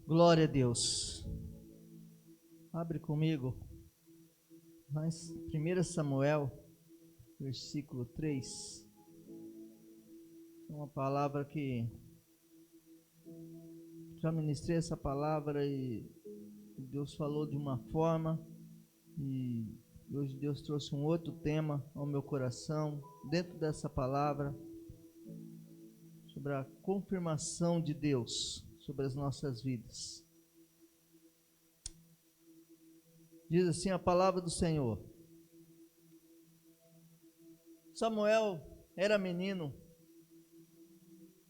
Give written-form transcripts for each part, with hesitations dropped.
Glória a Deus. Abre comigo, mas 1 Samuel, versículo 3. Uma palavra que já ministrei essa palavra e Deus falou de uma forma, e hoje Deus trouxe um outro tema ao meu coração, dentro dessa palavra, sobre a confirmação de Deus sobre as nossas vidas. Diz assim a palavra do Senhor: Samuel era menino,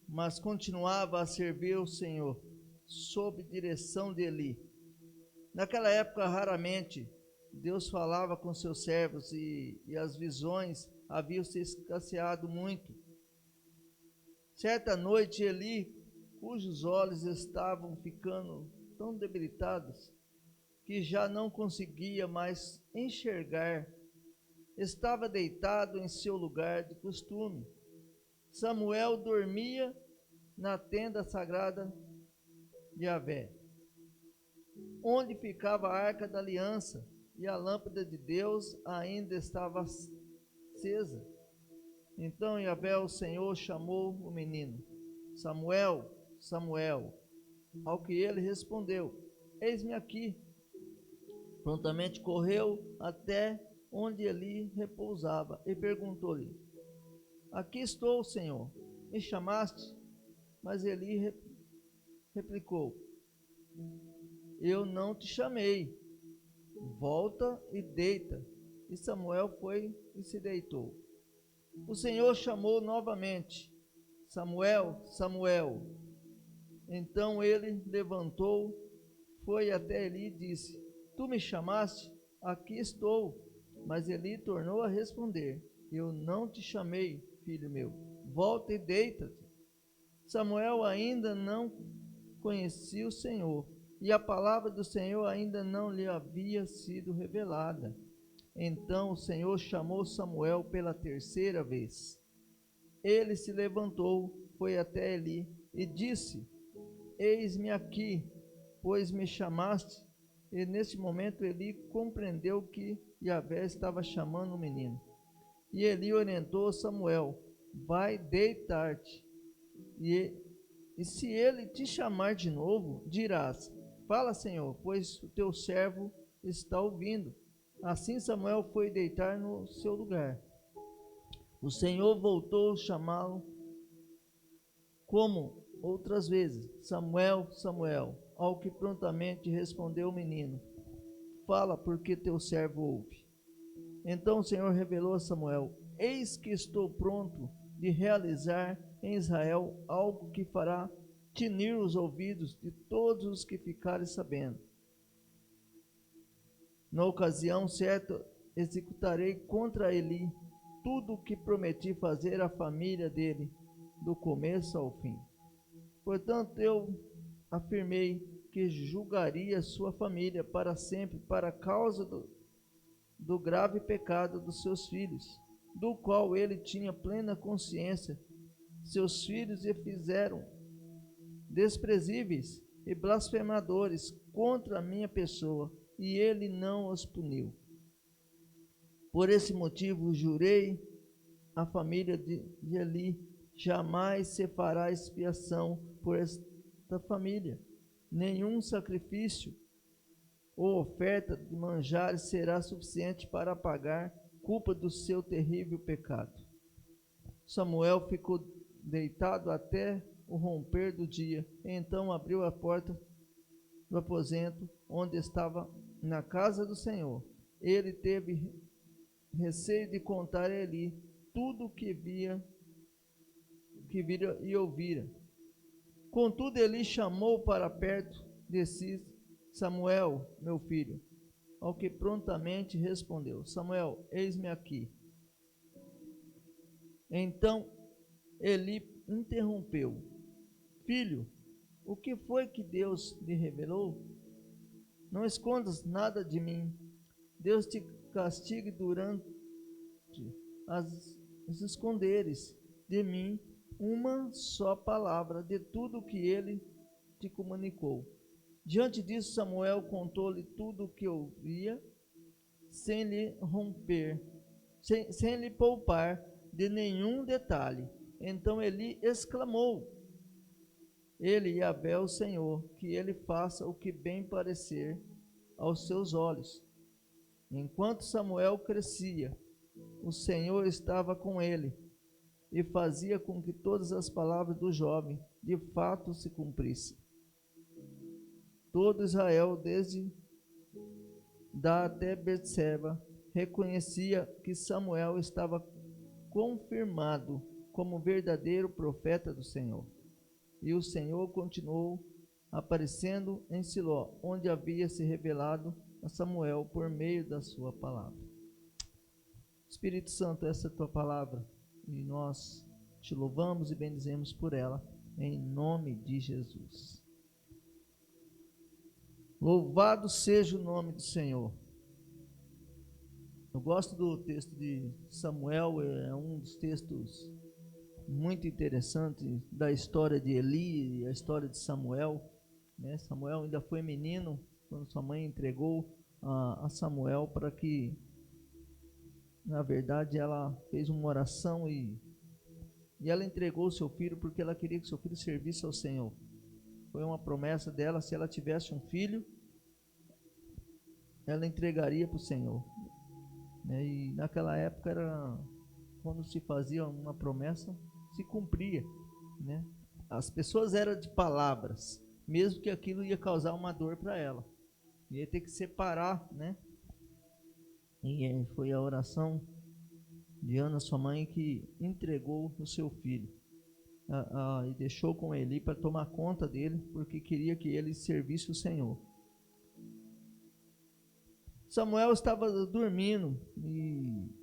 mas continuava a servir o Senhor, sob direção de Eli. Naquela época, raramente, Deus falava com seus servos e as visões haviam se escasseado muito. Certa noite, Eli, cujos olhos estavam ficando tão debilitados que já não conseguia mais enxergar, estava deitado em seu lugar de costume. Samuel dormia na tenda sagrada de Yahvé, onde ficava a arca da aliança, e a lâmpada de Deus ainda estava acesa. Então Yahvé, o Senhor, chamou o menino: Samuel, Samuel. Ao que ele respondeu: Eis-me aqui. Prontamente correu até onde Eli repousava e perguntou-lhe: Aqui estou, Senhor, me chamaste? Mas Eli replicou: Eu não te chamei, volta e deita. E Samuel foi e se deitou. O Senhor chamou novamente: Samuel, Samuel. Então ele levantou, foi até Eli e disse: Tu me chamaste? Aqui estou. Mas Eli tornou a responder: Eu não te chamei, filho meu, volta e deita-te. Samuel ainda não conhecia o Senhor, e a palavra do Senhor ainda não lhe havia sido revelada. Então o Senhor chamou Samuel pela terceira vez. Ele se levantou, foi até Eli e disse: Eis-me aqui, pois me chamaste. E neste momento Eli compreendeu que Yahvé estava chamando o menino. E Eli orientou Samuel: Vai deitar-te. E se ele te chamar de novo, dirás: Fala, Senhor, pois o teu servo está ouvindo. Assim Samuel foi deitar no seu lugar. O Senhor voltou a chamá-lo como outras vezes: Samuel, Samuel. Ao que prontamente respondeu o menino: Fala, porque teu servo ouve. Então o Senhor revelou a Samuel: Eis que estou pronto de realizar em Israel algo que fará tinir os ouvidos de todos os que ficarem sabendo. Na ocasião certa, executarei contra Eli tudo o que prometi fazer à família dele, do começo ao fim. Portanto, eu afirmei que julgaria sua família para sempre, para causa do grave pecado dos seus filhos, do qual ele tinha plena consciência. Seus filhos se fizeram desprezíveis e blasfemadores contra a minha pessoa, e ele não os puniu. Por esse motivo jurei à família de Eli: jamais se fará expiação por esta família. Nenhum sacrifício ou oferta de manjares será suficiente para apagar culpa do seu terrível pecado. Samuel ficou deitado até o romper do dia. Então abriu a porta do aposento onde estava na casa do Senhor. Ele teve receio de contar a Eli tudo o que vira e ouvira. Contudo, Eli chamou para perto de si: Samuel, meu filho. Ao que prontamente respondeu: Samuel, eis-me aqui. Então Eli interrompeu: Filho, o que foi que Deus lhe revelou? Não escondas nada de mim. Deus te castigue durante as esconderes de mim uma só palavra de tudo o que ele te comunicou. Diante disso, Samuel contou-lhe tudo o que ouvia, sem lhe romper, sem lhe poupar de nenhum detalhe. Então Eli exclamou: Ele e Abel, o Senhor, que ele faça o que bem parecer aos seus olhos. Enquanto Samuel crescia, o Senhor estava com ele e fazia com que todas as palavras do jovem de fato se cumprissem. Todo Israel, desde Dan até Betseba, reconhecia que Samuel estava confirmado como verdadeiro profeta do Senhor. E o Senhor continuou aparecendo em Siló, onde havia se revelado a Samuel por meio da sua palavra. Espírito Santo, essa é a tua palavra, e nós te louvamos e bendizemos por ela, em nome de Jesus. Louvado seja o nome do Senhor. Eu gosto do texto de Samuel, é um dos textos muito interessantes da história de Eli e a história de Samuel. Samuel ainda foi menino quando sua mãe entregou a Samuel para que, na verdade, ela fez uma oração e ela entregou o seu filho porque ela queria que seu filho servisse ao Senhor. Foi uma promessa dela, se ela tivesse um filho, ela entregaria para o Senhor. E naquela época, era quando se fazia uma promessa, se cumpria. As pessoas eram de palavras, mesmo que aquilo ia causar uma dor para ela. Ia ter que separar, E foi a oração de Ana, sua mãe, que entregou o seu filho. E deixou com Eli para tomar conta dele, porque queria que ele servisse o Senhor. Samuel estava dormindo e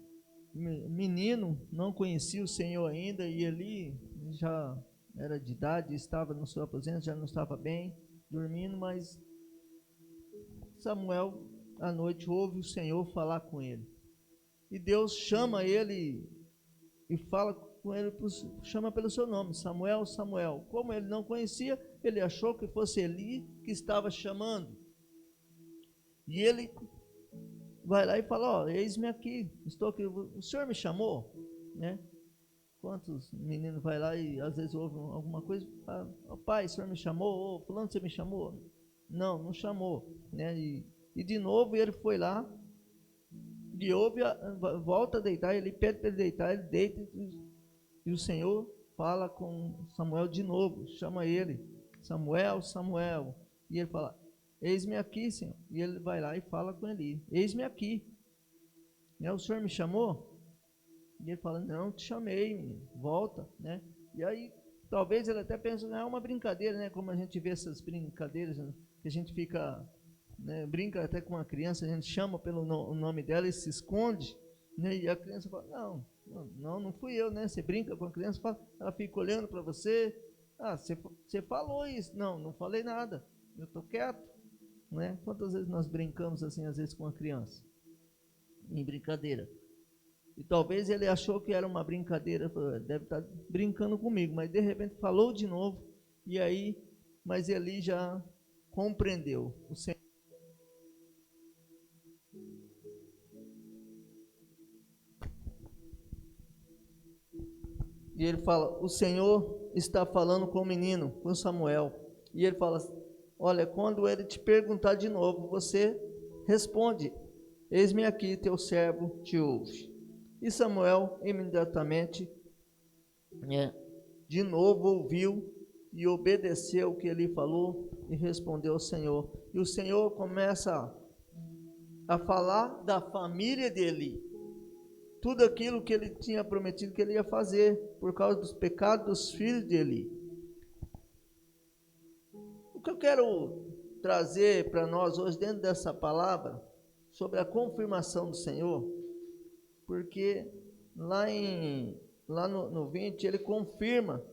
menino, não conhecia o Senhor ainda, e Eli já era de idade, estava no seu aposento, já não estava bem, dormindo, mas Samuel, à noite, ouve o Senhor falar com ele. E Deus chama ele e fala com ele, chama pelo seu nome, Samuel, Samuel. Como ele não conhecia, ele achou que fosse Eli que estava chamando. E ele vai lá e fala: eis-me aqui, estou aqui, o Senhor me chamou? Quantos meninos vai lá e às vezes ouvem alguma coisa, pai, o Senhor me chamou? Fulano, você me chamou? Não chamou, E de novo ele foi lá, e ouve, volta a deitar, ele pede para ele deitar, ele deita, e o Senhor fala com Samuel de novo, chama ele, Samuel, Samuel, e ele fala: eis-me aqui, Senhor. E ele vai lá e fala com Eli: eis-me aqui. O Senhor me chamou? E ele fala: não, te chamei, menino, volta, E aí, talvez ele até pense, é uma brincadeira, como a gente vê essas brincadeiras, que a gente fica, brinca até com uma criança, a gente chama pelo nome dela e se esconde, E a criança fala: não fui eu, Você brinca com a criança, ela fica olhando para você: você falou isso? Não falei nada, eu estou quieto. Quantas vezes nós brincamos assim, às vezes, com a criança, em brincadeira, e talvez ele achou que era uma brincadeira, deve estar brincando comigo, mas de repente falou de novo, e aí, mas ele já compreendeu o Senhor. E ele fala: o Senhor está falando com o menino, com Samuel, e ele fala: olha, quando ele te perguntar de novo, você responde: eis-me aqui, teu servo te ouve. E Samuel imediatamente, de novo ouviu e obedeceu o que ele falou e respondeu ao Senhor. E o Senhor começa a falar da família dele, tudo aquilo que ele tinha prometido que ele ia fazer por causa dos pecados dos filhos dele. O que eu quero trazer para nós hoje, dentro dessa palavra, sobre a confirmação do Senhor, porque lá no 20, ele confirma,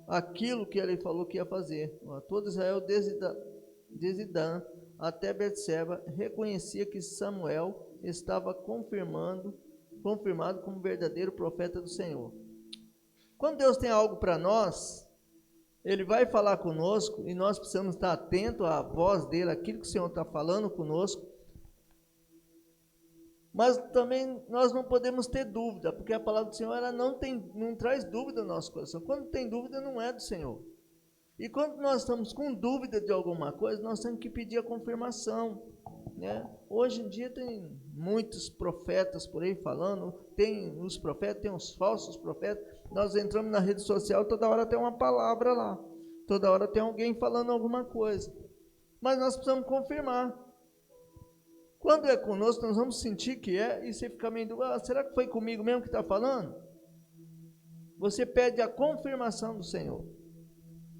aquilo que ele falou que ia fazer. Todo Israel, desde Dan até Betseba, reconhecia que Samuel estava confirmando confirmado como verdadeiro profeta do Senhor. Quando Deus tem algo para nós, Ele vai falar conosco e nós precisamos estar atentos à voz dEle, aquilo que o Senhor está falando conosco. Mas também nós não podemos ter dúvida, porque a palavra do Senhor ela não traz dúvida no nosso coração. Quando tem dúvida, não é do Senhor. E quando nós estamos com dúvida de alguma coisa, nós temos que pedir a confirmação, né? Hoje em dia tem muitos profetas por aí falando, tem os profetas, tem os falsos profetas. Nós entramos na rede social, toda hora tem uma palavra lá, toda hora tem alguém falando alguma coisa. Mas nós precisamos confirmar. Quando é conosco, nós vamos sentir que é, e você fica meio dúvida, será que foi comigo mesmo que está falando? Você pede a confirmação do Senhor.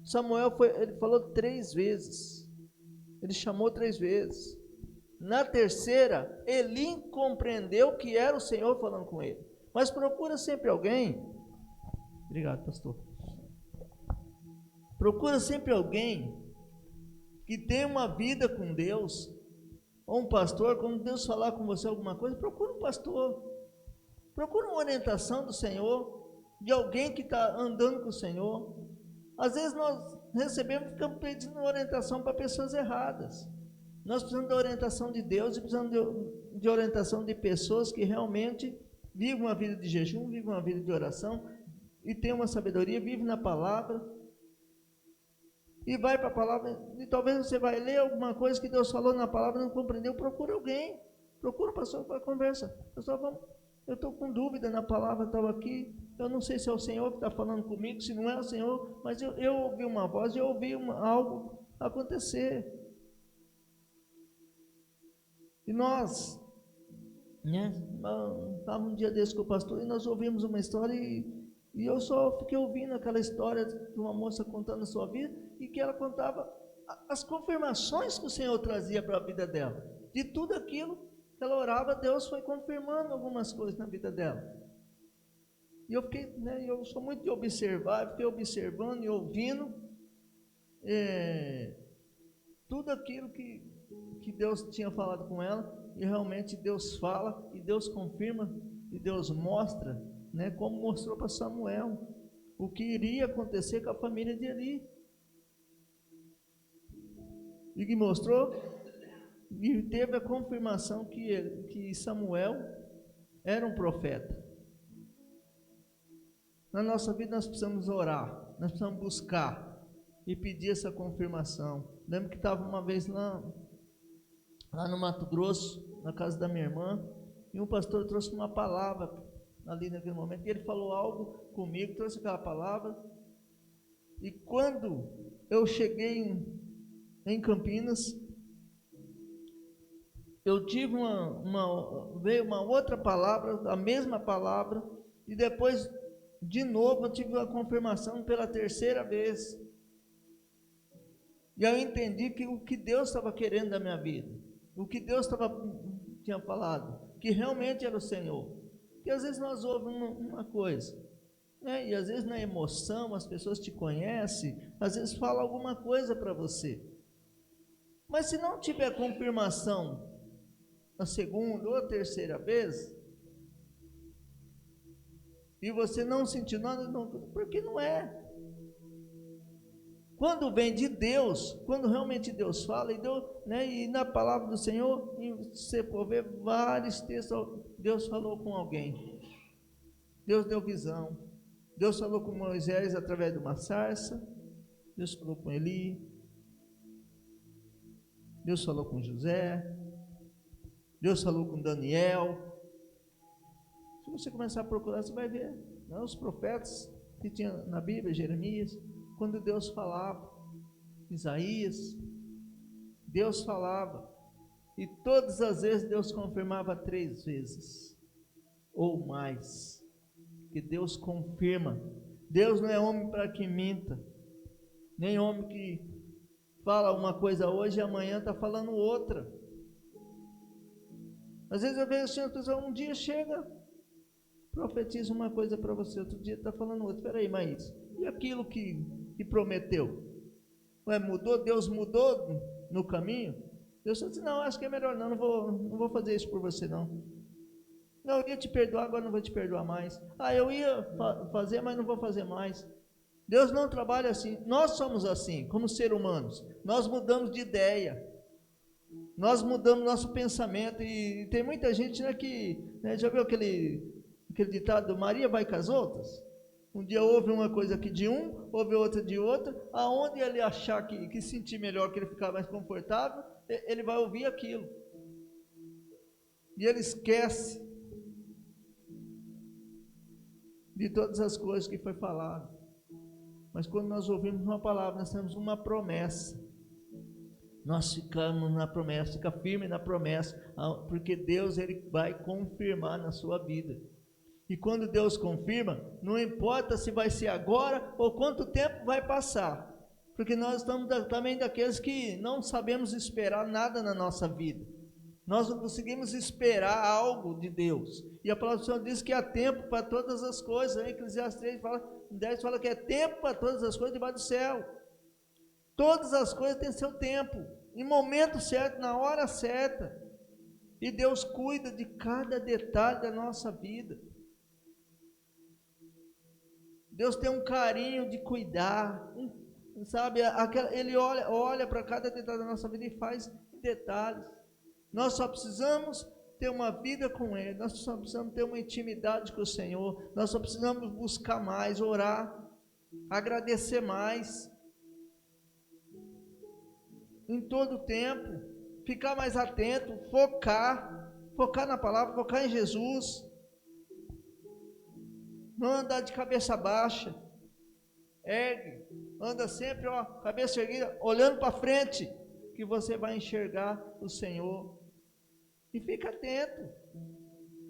Samuel ele falou 3 vezes, ele chamou 3 vezes. Na terceira, Eli compreendeu que era o Senhor falando com ele. Mas procura sempre alguém, obrigado pastor, procura sempre alguém que tenha uma vida com Deus, ou um pastor. Quando Deus falar com você alguma coisa, procura um pastor, procura uma orientação do Senhor, de alguém que está andando com o Senhor. Às vezes nós ficamos pedindo orientação para pessoas erradas. Nós precisamos da orientação de Deus e precisamos de orientação de pessoas que realmente vivem uma vida de jejum, vivem uma vida de oração e tem uma sabedoria, vive na palavra e vai para a palavra. E talvez você vai ler alguma coisa que Deus falou na palavra e não compreendeu. Procura alguém, procura o pastor para conversa. Pessoal, eu estou com dúvida na palavra, estava aqui, eu não sei se é o Senhor que está falando comigo, se não é o Senhor, mas eu ouvi uma voz, eu ouvi algo acontecer. E nós, estava um dia desse com o pastor e nós ouvimos uma história e eu só fiquei ouvindo aquela história de uma moça contando a sua vida e que ela contava as confirmações que o Senhor trazia para a vida dela. De tudo aquilo que ela orava, Deus foi confirmando algumas coisas na vida dela. E eu fiquei, eu sou muito de observar, fiquei observando e ouvindo tudo aquilo que Deus tinha falado com ela, e realmente Deus fala, e Deus confirma, e Deus mostra, como mostrou para Samuel, o que iria acontecer com a família de Eli. E que mostrou, e teve a confirmação que Samuel era um profeta. Na nossa vida nós precisamos orar, nós precisamos buscar e pedir essa confirmação. Lembro que estava uma vez lá no Mato Grosso, na casa da minha irmã, e um pastor trouxe uma palavra ali naquele momento, e ele falou algo comigo, trouxe aquela palavra, e quando eu cheguei em Campinas, eu tive veio uma outra palavra, a mesma palavra, e depois, de novo, eu tive a confirmação pela 3ª vez, e eu entendi que o que Deus estava querendo da minha vida, o que Deus tinha falado, que realmente era o Senhor. Porque às vezes nós ouvimos uma coisa, e às vezes na emoção as pessoas te conhecem, às vezes falam alguma coisa para você, mas se não tiver confirmação a 2ª ou a 3ª vez, e você não sentir nada, porque não é. Quando vem de Deus, quando realmente Deus fala, e na palavra do Senhor, se você for ver vários textos, Deus falou com alguém, Deus deu visão, Deus falou com Moisés através de uma sarça, Deus falou com Eli, Deus falou com José, Deus falou com Daniel. Se você começar a procurar, você vai ver, os profetas que tinha na Bíblia, Jeremias, quando Deus falava, Isaías, Deus falava, e todas as vezes Deus confirmava 3 vezes, ou mais, que Deus confirma. Deus não é homem para que minta, nem homem que fala uma coisa hoje e amanhã está falando outra. Às vezes eu vejo assim, as pessoas, um dia chega, profetiza uma coisa para você, outro dia está falando outra. Espera aí, mas e aquilo que prometeu? Mudou? Deus mudou no caminho? Deus disse, não, acho que é melhor não vou fazer isso por você não. Não, eu ia te perdoar, agora não vou te perdoar mais. Ah, eu ia fazer, mas não vou fazer mais. Deus não trabalha assim. Nós somos assim, como seres humanos. Nós mudamos de ideia. Nós mudamos nosso pensamento. E tem muita gente, né, que... Né, já viu aquele ditado, Maria vai com as outras? Um dia ouve uma coisa aqui de um, ouve outra de outra. Aonde ele achar que sentir melhor, que ele ficar mais confortável, ele vai ouvir aquilo. E ele esquece de todas as coisas que foi falado. Mas quando nós ouvimos uma palavra, nós temos uma promessa. Nós ficamos na promessa, fica firme na promessa, porque Deus ele vai confirmar na sua vida. E quando Deus confirma, não importa se vai ser agora ou quanto tempo vai passar. Porque nós estamos também daqueles que não sabemos esperar nada na nossa vida. Nós não conseguimos esperar algo de Deus. E a palavra do Senhor diz que há tempo para todas as coisas. Em Eclesiastes 10 fala que é tempo para todas as coisas debaixo do céu. Todas as coisas têm seu tempo, em momento certo, na hora certa. E Deus cuida de cada detalhe da nossa vida. Deus tem um carinho de cuidar, sabe? Ele olha para cada detalhe da nossa vida e faz detalhes. Nós só precisamos ter uma vida com Ele, nós só precisamos ter uma intimidade com o Senhor, nós só precisamos buscar mais, orar, agradecer mais, em todo o tempo, ficar mais atento, focar na palavra, focar em Jesus, não andar de cabeça baixa, ergue, anda sempre, cabeça erguida, olhando para frente, que você vai enxergar o Senhor. E fica atento.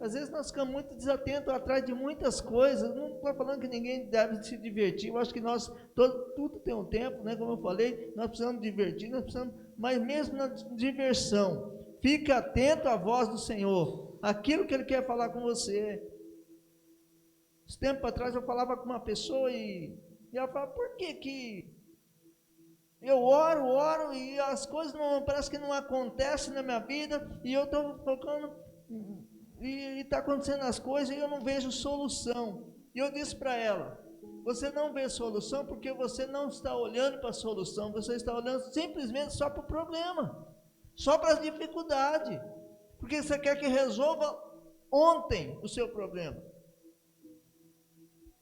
Às vezes nós ficamos muito desatentos atrás de muitas coisas. Não estou falando que ninguém deve se divertir. Eu acho que tudo tem um tempo, né? Como eu falei, nós precisamos divertir, mas mesmo na diversão, fique atento à voz do Senhor, aquilo que Ele quer falar com você. Esse tempo atrás eu falava com uma pessoa e ela falava, por que eu oro e as coisas parece que não acontecem na minha vida, e eu estou focando, e está acontecendo as coisas, e eu não vejo solução. E eu disse para ela, você não vê solução porque você não está olhando para a solução, você está olhando simplesmente só para o problema, só para as dificuldades, porque você quer que resolva ontem o seu problema.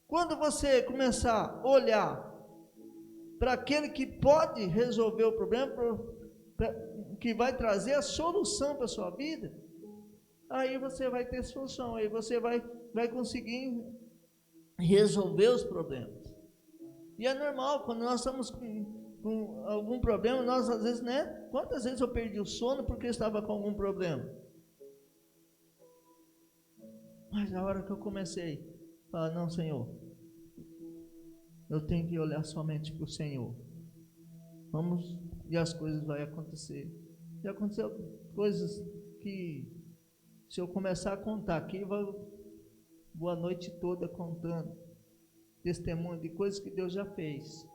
Quando você começar a olhar para aquele que pode resolver o problema, que vai trazer a solução para a sua vida, aí você vai ter solução, aí você vai conseguir resolver os problemas. E é normal, quando nós estamos com algum problema, nós às vezes, né? Quantas vezes eu perdi o sono porque eu estava com algum problema? Mas a hora que eu comecei a falar, não, Senhor, eu tenho que olhar somente para o Senhor. E as coisas vão acontecer. Já aconteceu coisas que, se eu começar a contar aqui, vou a noite toda contando testemunho de coisas que Deus já fez.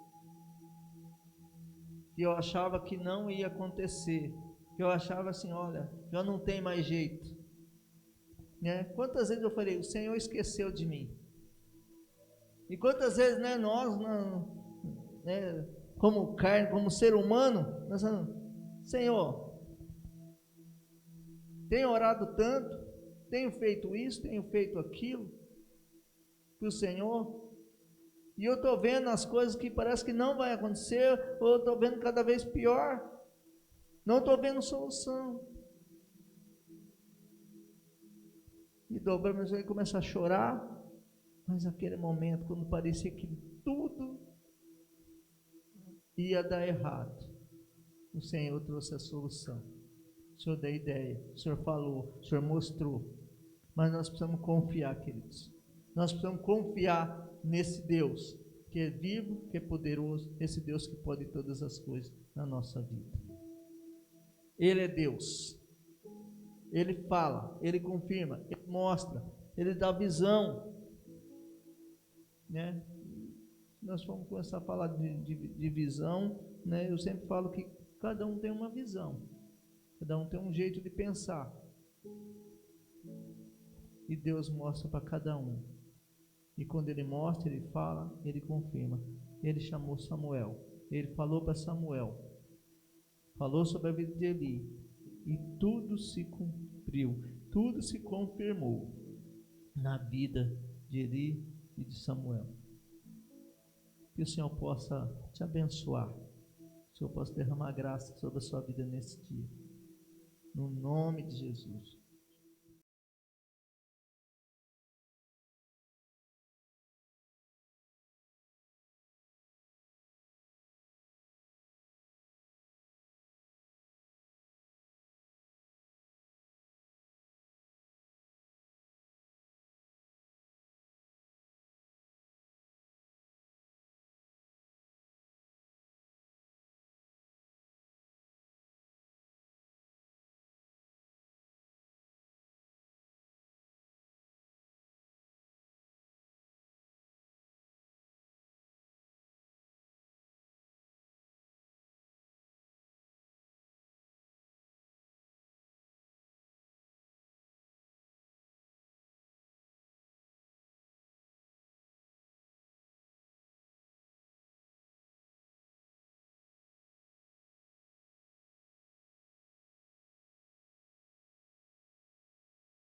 E eu achava que não ia acontecer. Eu achava assim, olha, já não tem mais jeito. Né? Quantas vezes eu falei, o Senhor esqueceu de mim. E quantas vezes, né, nós, né, como carne, como ser humano, nós falamos, Senhor, tenho orado tanto, tenho feito isso, tenho feito aquilo, para o Senhor, e eu estou vendo as coisas que parece que não vai acontecer, ou eu estou vendo cada vez pior, não estou vendo solução. E dobramos e começa a chorar. Mas naquele momento, quando parecia que tudo ia dar errado, o Senhor trouxe a solução. O Senhor deu a ideia, o Senhor falou, o Senhor mostrou. Mas nós precisamos confiar, queridos. Nós precisamos confiar nesse Deus, que é vivo, que é poderoso, esse Deus que pode todas as coisas na nossa vida. Ele é Deus. Ele fala, Ele confirma, Ele mostra, Ele dá visão. Né? Nós vamos começar a falar de visão, né? Eu sempre falo que cada um tem uma visão, cada um tem um jeito de pensar. e Deus mostra para cada um. E quando Ele mostra, Ele fala, Ele confirma. Ele chamou Samuel, Ele falou para Samuel, falou sobre a vida de Eli, e tudo se cumpriu, tudo se confirmou na vida de Eli e de Samuel. Que o Senhor possa te abençoar, que o Senhor possa derramar graça sobre a sua vida nesse dia, no nome de Jesus.